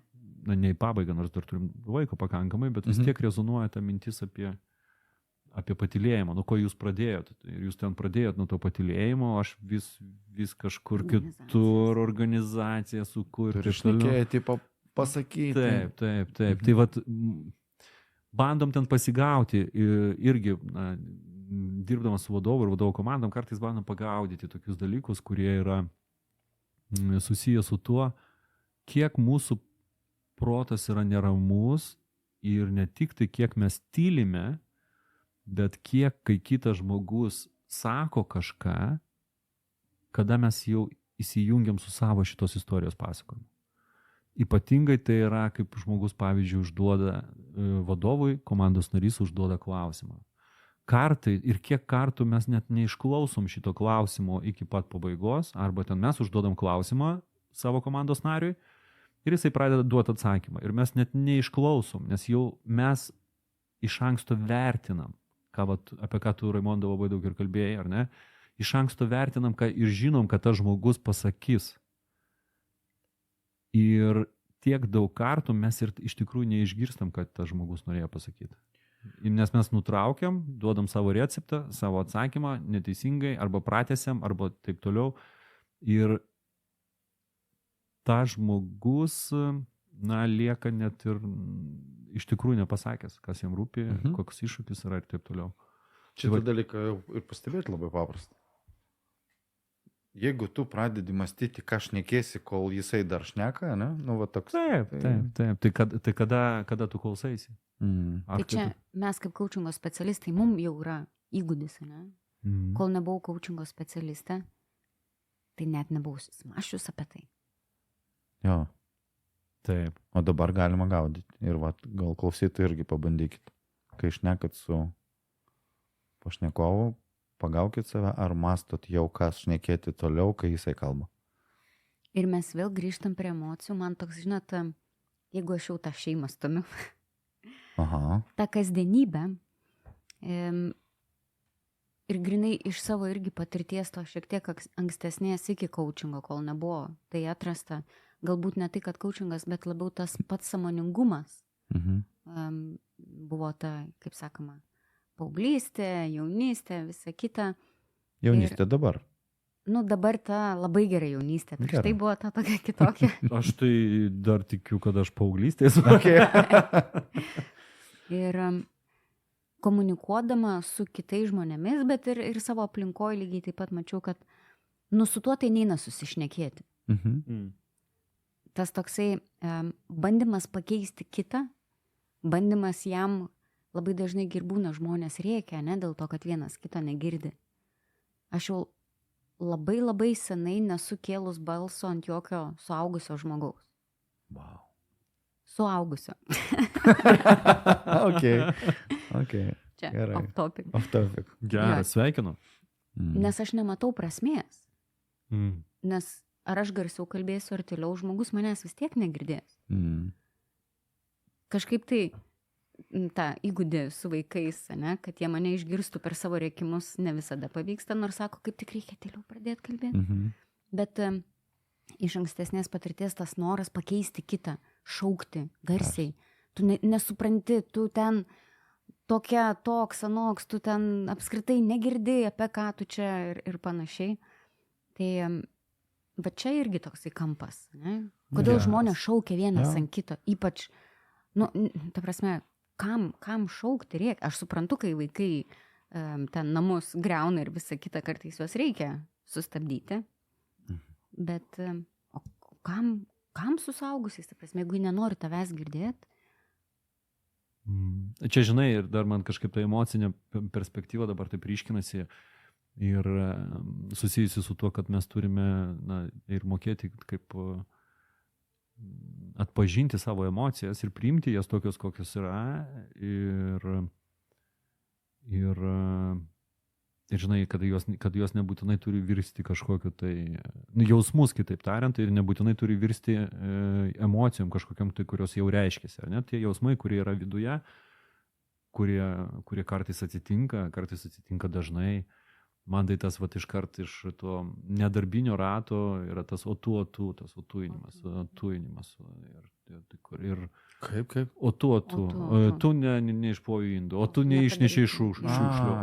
ne į pabaigą, nors dar turim laiko pakankamai, bet vis tiek rezonuoja ta mintis apie patylėjimą, nuo ko jūs pradėjot. Ir jūs ten pradėjot nuo to patylėjimo, aš vis kažkur kitur organizaciją sukurti. Ir išnekėti, pasakyti. Taip. Tai vat, bandom ten pasigauti irgi, dirbdamas su vadovu ir vadovo komandom, kartais bandom pagaudyti tokius dalykus, kurie yra susiję su tuo, kiek mūsų protas yra neramus ir ne tik tai, kiek mes tylime, bet kiek, kai kitas žmogus sako kažką, kada mes jau įsijungiam su savo šitos istorijos pasakojimu. Ypatingai tai yra, kaip žmogus, pavyzdžiui, užduoda vadovui, komandos narys užduoda klausimą. Kartai ir kiek kartų mes net neišklausom šito klausimo iki pat pabaigos, arba ten mes užduodam klausimą savo komandos nariui ir jisai pradeda duoti atsakymą. Ir mes net neišklausom, nes jau mes iš anksto vertinam, apie ką tu, Raimonda, labai daug ir kalbėjai, ar ne? Iš anksto vertinam ir žinom, kad tas žmogus pasakys. Ir tiek daug kartų mes ir iš tikrųjų neišgirstam, kad tas žmogus norėjo pasakyti. Nes mes nutraukiam, duodam savo receptą, savo atsakymą neteisingai, arba pratęsiam, arba taip toliau. Ir ta žmogus, lieka net ir iš tikrųjų nepasakęs, kas jam rūpi, koks iššūkis yra ir taip toliau. Šitą dalyką ir pastebėti labai paprasta. Jeigu tu pradedi mąstyti, ką šnekėsi, kol jisai dar šneka, ne? Toks. Taip. Tai kada tu klausaisi? Tai čia mes kaip coachingo specialistai, mums jau yra įgūdis, ne? Kol nebuvau coachingo specialistė, tai net nebuvau smašius apie tai. Jo. Taip. O dabar galima gaudyti. Ir gal klausytų irgi pabandykit. Kai šnekat su pašnekovu, pagaukit save, ar mastot jau kas šnekėti toliau, kai jisai kalba. Ir mes vėl grįžtam prie emocijų. Man toks, žinot, jeigu aš jau tą šeimą stumiu, tą kasdienybę, ir grinai iš savo irgi patirties to šiek tiek ankstesnės iki coachingo, kol nebuvo tai atrasta, galbūt ne tai, kad coachingas, bet labiau tas pats sąmoningumas buvo ta, kaip sakoma, paauglystė, jaunystė, visa kita. Jaunystė dabar. Dabar ta labai gera jaunystė. Prieš tai buvo ta tokia kitokia. Aš tai dar tikiu, kad aš paauglystės. Ir komunikuodama su kitais žmonėmis, bet ir savo aplinkoje lygiai taip pat mačiau, kad su tuo tai neina susišnekėti. Tas toksai bandymas pakeisti kitą, bandymas jam labai dažnai girbūna žmonės rėkia, ne dėl to, kad vienas kito negirdi. Aš jau labai labai senai nesu kėlus balso ant jokio suaugusio žmogaus. Wow. Suaugusio. Okay. Čia, gerai. off topic. Gerai, sveikinu. Nes aš nematau prasmės. Nes ar aš garsiau kalbėsiu, ar tyliau, žmogus manęs vis tiek negirdės. Kažkaip tai tą įgūdį su vaikais, ne, kad jie mane išgirstų per savo rėkimus, ne visada pavyksta, nors sako, kaip tik reikia tyliau pradėti kalbėti. Bet iš ankstesnės patirties tas noras pakeisti kitą, šaukti garsiai. Tu nesupranti, tu ten toks, anoks, tu ten apskritai negirdi, apie ką tu čia ir panašiai. Tai bet čia irgi toksai kampas, ne? Kodėl žmonės šaukia vienas ant kito, ypač Nu, ta prasme, kam šaukti reikia? Aš suprantu, kai vaikai ten namus greuna ir visą kitą kartais juos reikia sustabdyti, bet o kam su suaugusiais, ta prasme, jeigu nenori tavęs girdėti? Čia, žinai, ir dar man kažkaip ta emocinė perspektyva dabar taip ryškinasi ir susijusi su tuo, kad mes turime ir mokėti kaip atpažinti savo emocijas ir priimti jas tokios, kokios yra ir žinai, kad jos nebūtinai turi virsti kažkokiu tai jausmus, kitaip tariant, ir nebūtinai turi virsti emocijom kažkokiam tai, kurios jau reiškiasi. Ar ne? Tie jausmai, kurie yra viduje, kurie kartais atsitinka dažnai. Man tai tas iškart iš to nedarbinio rato yra tas tas otuinimas. Ir Kaip? O tu neišplovei indų, o tu neišnešiai šiukšlių,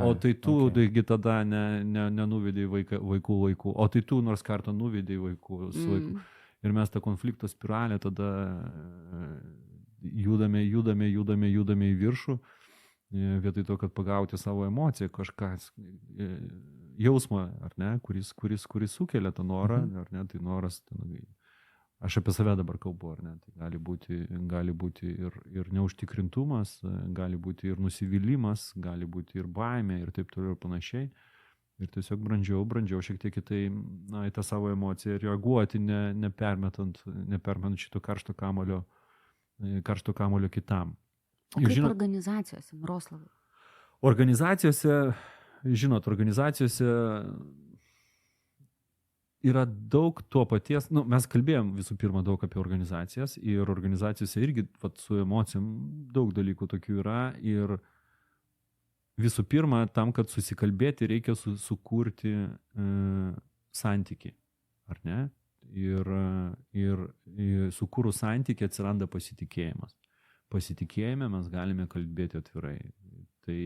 o tai tu taigi tada nenuvedėjai vaikų laikų, o tai tu nors kartą nuvedėjai vaikų su laiku. Ir mes tą konflikto spiralę tada judame į viršų, vietoj to, kad pagauti savo emociją, kažką jausmą, ar ne, kuris sukelia tą norą, ar ne, tai noras, aš apie save dabar kalbu, ar ne, tai gali būti ir neužtikrintumas, gali būti ir nusivylimas, gali būti ir baimė ir taip toliau ir panašiai. Ir tiesiog brandžiau šiek tiek į tą savo emociją reaguoti, nepermetant šito karšto kamulio kitam. O kaip organizacijose, Miroslavai? Organizacijose yra daug to paties, mes kalbėjom visų pirma daug apie organizacijas ir organizacijose irgi su emocijom daug dalykų tokių yra ir visų pirma, tam, kad susikalbėti, reikia sukurti santykį, ar ne? Ir sukūrus santykį atsiranda pasitikėjimas. Pasitikėjime mes galime kalbėti atvirai. Tai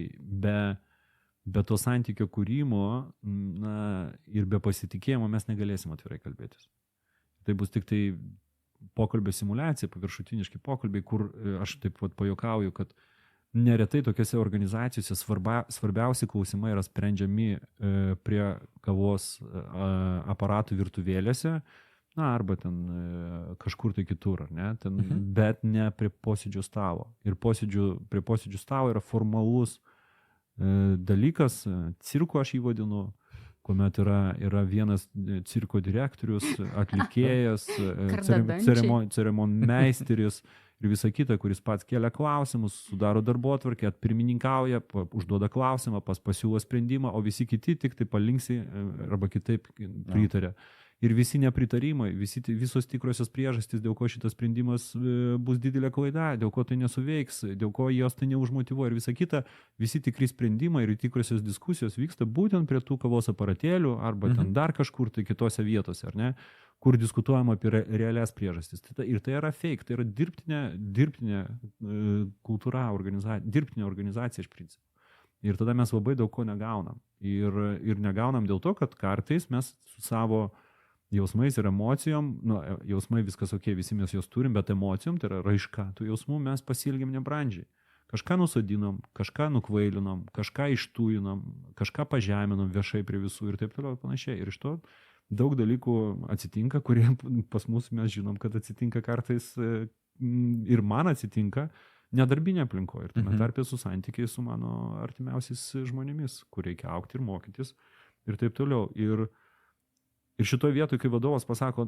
be to santykio kūrimo ir be pasitikėjimo mes negalėsim atvirai kalbėtis. Tai bus tik tai pokalbio simulacija, paviršutiniški pokalbiai, kur aš taip pajuokauju, kad neretai tokiose organizacijose svarbiausi klausimai yra sprendžiami prie kavos aparatų virtuvėlėse, arba ten kažkur tai kitur, ar ne? Bet ne prie posėdžių stalo. Ir prie posėdžių stalo yra formalus dalykas, cirko aš jį vadinu, kuomet yra vienas cirko direktorius, atlikėjas, ceremonmeisteris ir visa kita, kuris pats kelia klausimus, sudaro darbotvarkę, pirmininkauja, užduoda klausimą, pasiūlo sprendimą, o visi kiti tik tai palinksi arba kitaip pritarė. Ir visi nepritarimai, visos tikrosios priežastys, dėl ko šitas sprendimas bus didelė klaida, dėl ko tai nesuveiks, dėl ko jos tai neužmotyvuoja ir visa kita, visi tikri sprendimai ir tikrosios diskusijos vyksta būtent prie tų kavos aparatėlių arba ten dar kažkur tai kitose vietose, ar ne, kur diskutuojama apie realias priežastis. Ir tai yra fake, tai yra dirbtinė kultūra, dirbtinė organizacija iš principo. Ir tada mes labai daug ko negaunam. Ir negaunam dėl to, kad kartais mes su savo jausmais ir emocijom, jausmai viskas visi mes jos turim, bet emocijom, tai yra raiška, tų jausmų mes pasiilgėm nebrandžiai. Kažką nusodinom, kažką nukvailinom, kažką ištūjinom, kažką pažeminom viešai prie visų ir taip toliau ir panašiai. Ir iš to daug dalykų atsitinka, kurie pas mus mes žinom, kad atsitinka kartais ir man atsitinka nedarbinė aplinkoje. Ir tame tarpe su santykiai su mano artimiausiais žmonėmis, kur reikia augti ir mokytis ir taip toliau. Ir šitoje vietoje, kai vadovas pasako,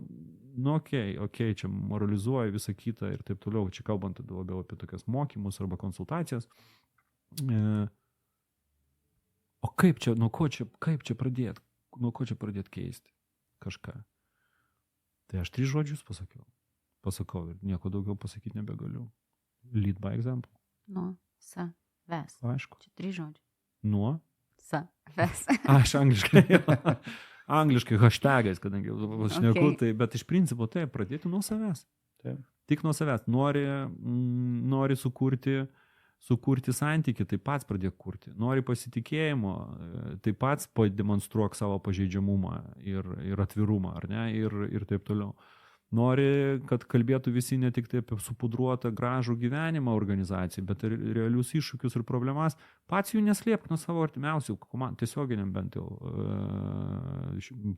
okei, čia moralizuoja visą kitą ir taip toliau, čia kalbant labiau apie tokias mokymus arba konsultacijas, o kaip čia pradėti keisti kažką? Tai aš 3 žodžius pasakau ir nieko daugiau pasakyti nebegaliu. Lead by example. Nuo savęs. Aišku. Čia 3 žodžiai. Nuo savęs. Aš angliškai hashtagais, kadangi aš šneku, tai, bet iš principo taip, pradėti nuo savęs. Taip. Tik nuo savęs. Nori sukurti santykį, tai pats pradėk kurti. Nori pasitikėjimo, tai pats pademonstruok savo pažeidžiamumą ir atvirumą, ar ne, ir taip toliau. nori, kad kalbėtų visi ne tik tai apie supudruotą gražų gyvenimą organizacijai, bet ir realius iššūkius ir problemas. Pats jų neslėpk nuo savo artimiausių tiesioginiam bent jau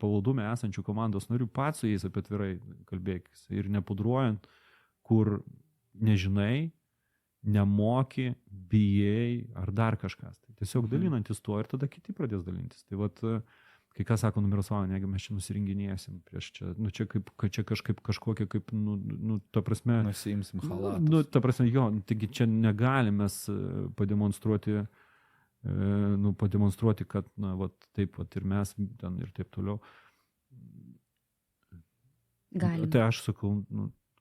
pavaldume esančių komandos narių, pats su jais apie atvirai kalbėkis ir nepudruojant, kur nežinai, nemoki, bijai ar dar kažkas. Tai tiesiog dalinantis tuo ir tada kiti pradės dalintis. Tai vat, kai kas sako, Miroslavai, negi mes čia nusirenginėsim prieš čia, čia kaip, kad čia kažkaip kažkokia, kaip, ta prasme... Nusiimsim halatus. Ta prasme, jo, taigi čia negalime pademonstruoti, kad, taip, ir mes ten ir taip toliau. Galime. Tai aš sakau,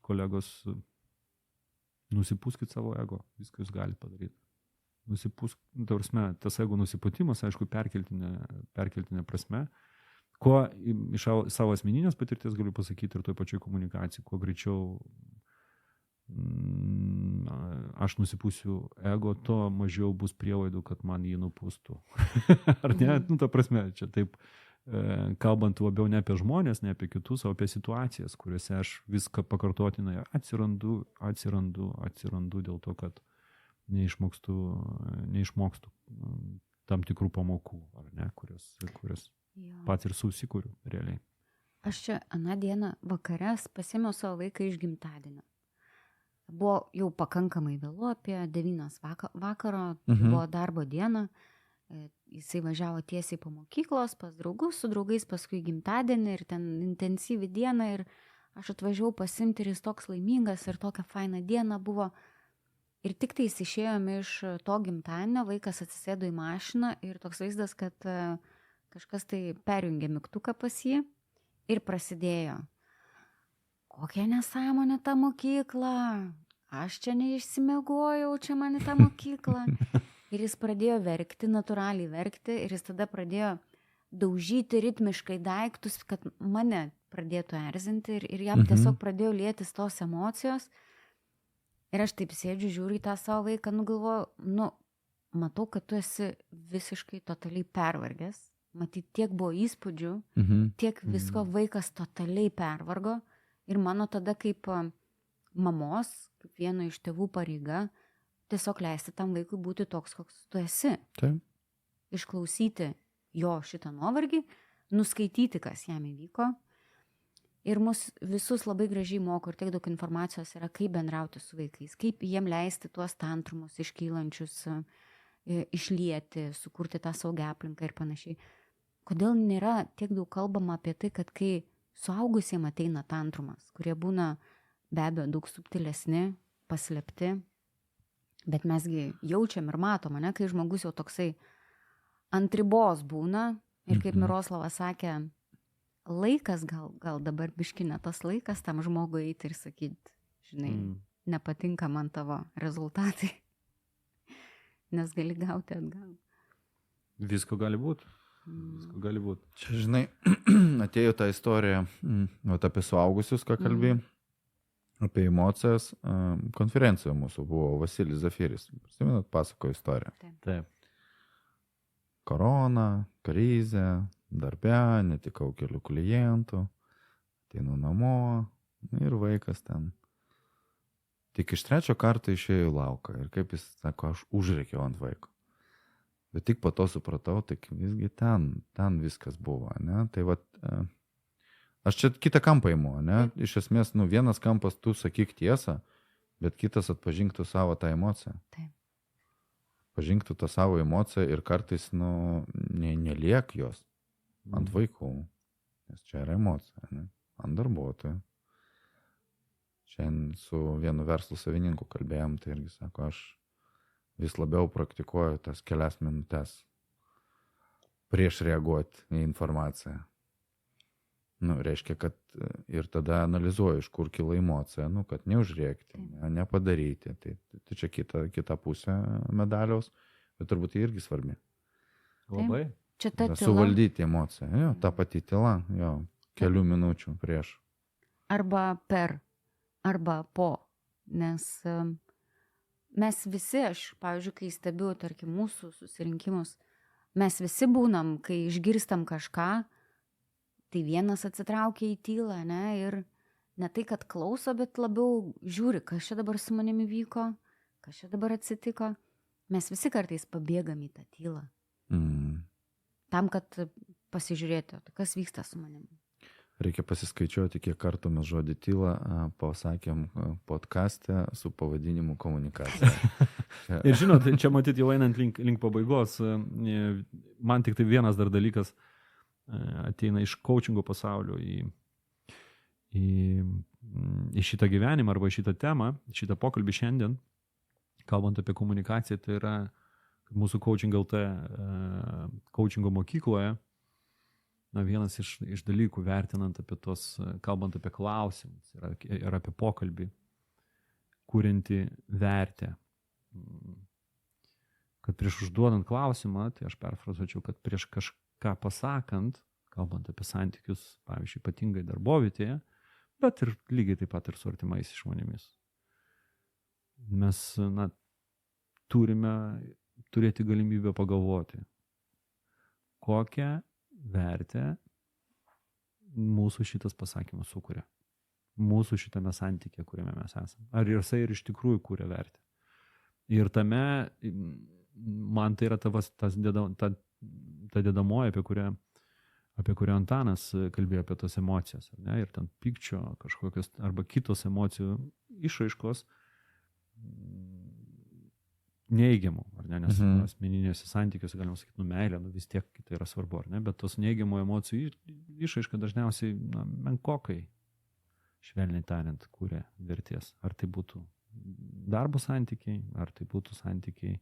kolegos, nusipūskit savo ego, viską jūs galite padaryti. Tas ego nusipūtimas, aišku, perkeltinė prasme. Kuo iš savo asmeninės patirties galiu pasakyti ir toj pačioj komunikacijai, kuo greičiau aš nusipūsiu ego, to mažiau bus prielaidų, kad man jį nupūstų. Ar ne? Ta prasme, čia taip, kalbant labiau ne apie žmonės, ne apie kitus, o apie situacijas, kuriuose aš viską pakartotinai atsirandu dėl to, kad neišmokstu tam tikrų pamokų, ar ne, kurias pats ir susikuriu realiai. Aš čia aną dieną vakares pasėmiau savo vaiką iš gimtadienio. Buvo jau pakankamai vėlu, apie 9 vakaro, buvo darbo diena, jisai važiavo tiesiai po mokyklos, pas draugus, su draugais paskui gimtadienį ir ten intensyvi diena ir aš atvažiavau pasimti ir jis toks laimingas ir tokia faina diena buvo. Ir tik tai išėjom iš to gimtadienio, vaikas atsisėdo į mašiną ir toks vaizdas, kad kažkas tai perjungė mygtuką pas jį ir prasidėjo. Kokia nesąmonė ta mokykla, aš čia neišsimiegojau, čia man į tą mokyklą. Ir jis pradėjo verkti, natūraliai verkti ir jis tada pradėjo daužyti ritmiškai daiktus, kad mane pradėtų erzinti ir jam tiesiog pradėjo lietis tos emocijos. Ir aš taip sėdžiu, žiūriu į tą savo vaiką, galvoju, matau, kad tu esi visiškai totaliai pervargęs. Matyt, tiek buvo įspūdžių, tiek visko vaikas totaliai pervargo. Ir mano tada kaip mamos, kaip vieno iš tėvų pareiga, tiesiog leisti tam vaikui būti toks, koks tu esi. Taip. Išklausyti jo šitą nuovargį, nuskaityti, kas jam įvyko. Ir mus visus labai gražiai moko ir tiek daug informacijos yra, kaip bendrauti su vaikais, kaip jiem leisti tuos tantrumus iškylančius, išlieti, sukurti tą saugią aplinką ir panašiai. Kodėl nėra tiek daug kalbama apie tai, kad kai suaugusiem ateina tantrumas, kurie būna be abejo daug subtilesni, paslėpti, bet mesgi jaučiam ir matom, ne, kai žmogus jau toksai ant ribos būna ir kaip Miroslavas sakė, laikas gal dabar biškinė tas laikas tam žmogui eiti ir sakyti, žinai, nepatinka man tavo rezultatai, nes gali gauti atgal. Visko gali būti. Visko gali būti. Čia, žinai, atėjo ta istorija, apie suaugusius, ką kalbėjai, apie emocijas. Konferencijoje mūsų buvo Vasilis Zafiris. Prisimenat, pasakojo istoriją. Taip. Korona, krizė, darbe, netikau kelių klientų, ateinu namo ir vaikas ten. Tik iš 3 karto išėjo į lauką ir kaip jis sako, aš užrėkiau ant vaiko. Bet tik po to supratau, tai visgi ten viskas buvo, ne? Tai vat, aš čia kitą kampą imu, ne? Iš esmės, vienas kampas tu sakyk tiesą, bet kitas atpažinktų savo tą emociją. Taip. Pažinktų tą savo emociją ir kartais, neliek jos ant vaikų, nes čia yra emocija, ne? Ant darbuotojų. Šiandien su vienu verslo savininku kalbėjom, tai irgi sako, aš vis labiau praktikuoju tas kelias minutes prieš reaguoti į informaciją. Reiškia, kad ir tada analizuoju, iš kur kilo emocija, kad neužrėkti, nepadaryti. Tai čia kita pusė medaliaus, bet turbūt tai irgi svarbi. Labai. Čia ta tyla. Suvaldyti emociją, jo, ta pati tyla, jo, kelių minučių prieš. Arba per, arba po, nes mes visi, aš, pavyzdžiui, kai stebiu, tarkim, mūsų susirinkimus, mes visi būnam, kai išgirstam kažką, tai vienas atsitraukia į tylą, ne, ir ne tai, kad klauso, bet labiau žiūri, kas čia dabar su manimi vyko, kas čia dabar atsitiko. Mes visi kartais pabėgam į tą tylą. Tam, kad pasižiūrėti, kas vyksta su manimi. Reikia pasiskaičiuoti, kiek kartų mes žodį tylą pasakėm podcaste su pavadinimu komunikacija. Ir žinot, čia matyti jau einant link pabaigos, man tik tai vienas dar dalykas ateina iš coachingo pasaulio į šitą gyvenimą arba šitą temą, šitą pokalbį šiandien, kalbant apie komunikaciją, tai yra mūsų coachingo mokykloje, vienas iš dalykų vertinant apie tos, kalbant apie klausimus ir apie pokalbį, kurianti vertę. Kad prieš užduodant klausimą, tai aš perfrazuočiau, kad prieš kažką pasakant, kalbant apie santykius, pavyzdžiui, ypatingai darbovietėje, bet ir lygiai taip pat ir su artimais žmonėmis. Mes, turime turėti galimybę pagalvoti, kokią vertę mūsų šitas pasakymas sukuria. Mūsų šitame santyke, kuriame mes esame. Ar jisai ir iš tikrųjų kuria vertę. Ir tame, man tai yra ta dedamoji, apie kurią Antanas kalbėjo apie tos emocijas. Ne? Ir ten pykčio kažkokios arba kitos emocijų išraiškos neigiamų, ar ne, nes asmeninėse santykiuose, galima sakyti, meilė, vis tiek tai yra svarbu, ar ne, bet tos neigiamų emocijų išraiška dažniausiai menkokai, švelniai tariant, kuria vertės. Ar tai būtų darbo santykiai, ar tai būtų santykiai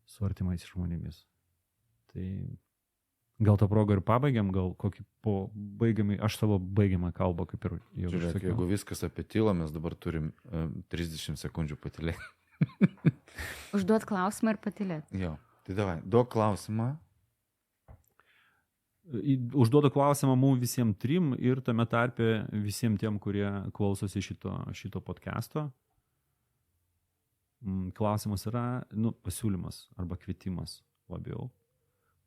su artimais žmonėmis. Tai gal tą progą ir pabaigiam, gal kokį aš savo baigiamą kalbą, kaip ir jau sakiau. Jeigu viskas apie tylą, mes dabar turim 30 sekundžių patylėti. Užduot klausimą ir patylėti. Jo, tai davai, duok klausimą. Užduodu klausimą mums visiems trim ir tame tarpe visiems tiem, kurie klausosi šito podcasto. Klausimas yra, pasiūlymas arba kvietimas labiau.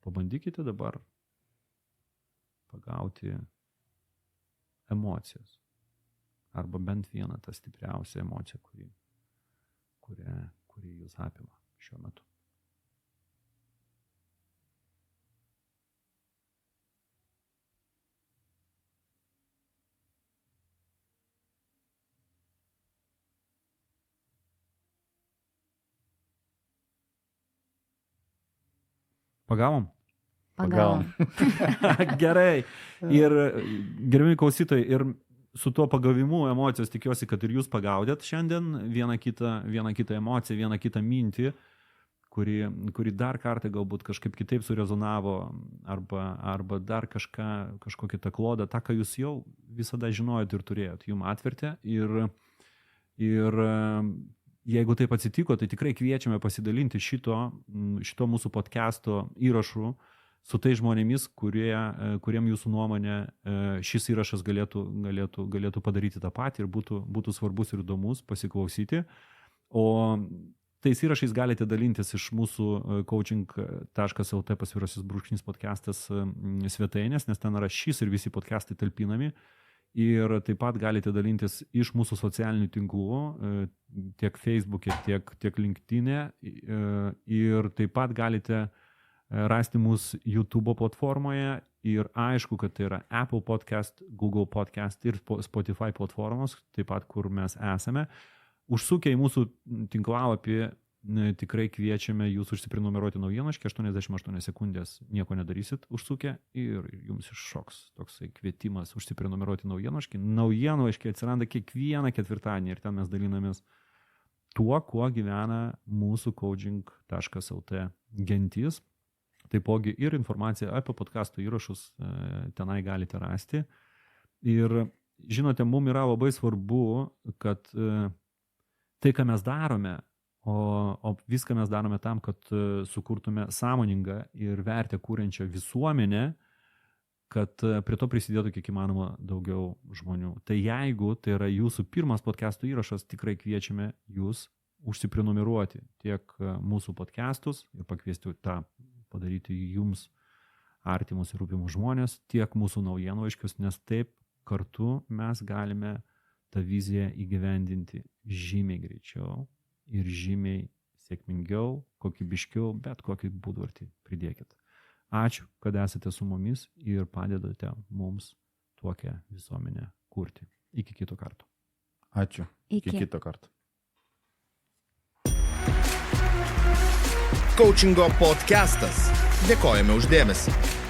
Pabandykite dabar pagauti emocijas. Arba bent vieną tą stipriausią emociją, kuri jūs apima šiuo metu. Pagavom? Pagavom. Gerai. Ir gerbiami klausytojai, ir su tuo pagavimu emocijos tikiuosi, kad ir jūs pagaudėt šiandien vieną kitą emociją, vieną kitą mintį, kuri dar kartą galbūt kažkaip kitaip surezonavo arba dar kažkokią tą klodą, tą, ką jūs jau visada žinojot ir turėjot, jums atvertė. Ir jeigu taip atsitiko, tai tikrai kviečiame pasidalinti šito mūsų podcasto įrašų su tai žmonėmis, kuriem jūsų nuomonė šis įrašas galėtų padaryti tą patį ir būtų svarbus ir įdomus pasiklausyti. O tais įrašais galite dalintis iš mūsų coaching.lt /podcastas svetainės, nes ten yra šis ir visi podcastai talpinami. Ir taip pat galite dalintis iš mūsų socialinių tinklų, tiek Facebook'e, tiek LinkedIn'e. Ir taip pat galite rasti mūsų YouTube platformoje ir aišku, kad tai yra Apple Podcast, Google Podcast ir Spotify platformos, taip pat kur mes esame. Užsukę į mūsų tinklalapį, tikrai kviečiame jūs užsiprenumeruoti naujienoškį, 88 sekundės nieko nedarysit užsukę ir jums iššoks toksai kvietimas užsiprenumeruoti naujienoškį. Naujienoškį atsiranda kiekvieną ketvirtadienį ir ten mes dalinamės tuo, kuo gyvena mūsų coaching.lt gentis. Taipogi ir informaciją apie podcastų įrašus tenai galite rasti. Ir žinote, mums yra labai svarbu, kad tai, ką mes darome, o viską mes darome tam, kad sukurtume sąmoningą ir vertę kūrenčią visuomenę, kad prie to prisidėtų kiek įmanoma daugiau žmonių. Tai jeigu tai yra jūsų pirmas podcastų įrašas, tikrai kviečiame jūs užsiprenumeruoti tiek mūsų podcastus ir pakviesti tą padaryti jums artimus ir rūpimus žmonės, tiek mūsų naujienlaiškius, nes taip kartu mes galime tą viziją įgyvendinti žymiai greičiau ir žymiai sėkmingiau, kokybiškiau, bet kokį būdvartį pridėkit. Ačiū, kad esate su mumis ir padedate mums tokią visuomenę kurti. Iki kito karto. Ačiū. Iki Iki. kito karto. Coachingo podcastas. Dėkojame už dėmesį.